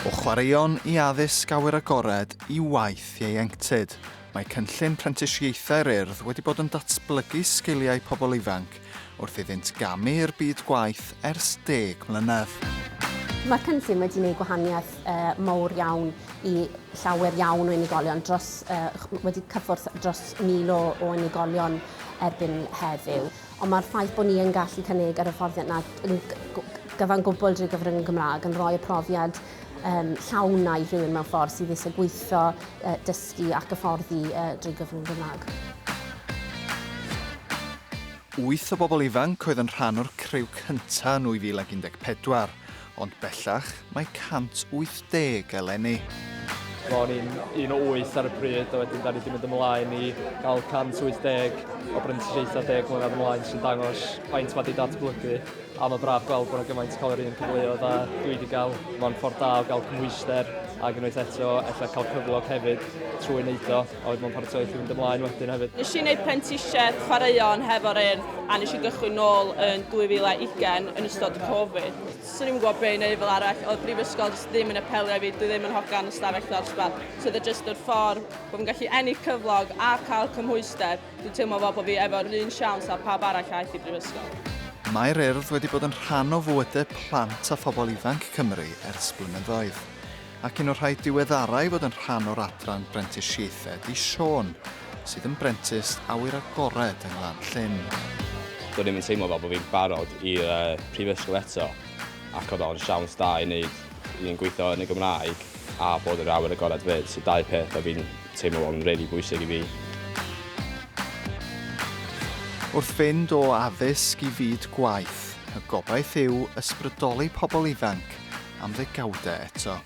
O chwaraeon I addysg awyr agored I waith ieuenctid. Mae cynllun prentisiaethau'r Urdd wedi bod yn datblygu sgiliau pobl ifanc wrth iddynt gamu i'r byd gwaith ers 10 mlynedd. Mae'r cynllun wedi gwneud gwahaniaeth mawr iawn I llawer iawn o unigolion, wedi cyffwrdd dros 1000 o unigolion erbyn heddiw. Ond mae'r ffaith bod ni yn gallu cynnig yr hyfforddiant yna yn gyfan gwbl drwy gyfrwng y Gymraeg yn rhoi y profiad llawn na I rhywun mewn ffordd sydd eisiau gweithio, dysgu ac hyfforddi drwy gyfrwng y Gymraeg. 8 o bobl ifanc oedd yn rhan o'r criw cyntaf yn 2014, ond bellach mae 180 eleni. O'n i'n 8 ar y pryd, a wedyn da ni wedi mynd ymlaen I gael 180 o prentisiaethau 10 mlynedd ymlaen sy'n dangos faint mae wedi datblygu. A mae braf gweld bod yna gymaint cael yr un cyfleoedd a dwi wedi cael mewn ffordd da o gael cymwyster ac unwaith eto efallai cael cyflog hefyd trwy wneud o, a wedyn mewn paratoiaeth I fynd ymlaen wedyn hefyd. Nes I wneud prentisiaid chwaraeon hefo'r Urdd a nes I gychwyn nôl yn 2020 yn ystod Covid. Swn i'n gwybod beth I wneud fel arall, oedd brifysgol ddim yn apelio fi, dwi ddim yn hogan y stafell ddosbarth. So oedd jyst yr ffordd bod fi'n gallu ennill cyflog a cael cymhwyster, dwi'n teimlo fel bod fi efo'r un siawns a pawb arall aeth I brifysgol. Mae'r Urdd wedi bod yn rhan o fywydau plant a phobl ifanc Cymru ers blynyddoedd. Ac un o'r rhai diweddarau bod yn rhan o'r adran brentisiaethau Di Siôn, sydd yn brentis awyr agored yng Nglanllyn. Do'n i'm yn teimlo fel bod fi'n barod i'r prifysgol eto, ac oedd o'n siawns da I wneud i'n gweithio yn y Gymraeg a bod yr awyr agored fyd, sydd dau peth a fi'n teimlo bod yn rili bwysig I fi. Wrth fynd o addysg I fyd gwaith, y gobaith yw ysbrydoli pobl ifanc am ddegawdau eto.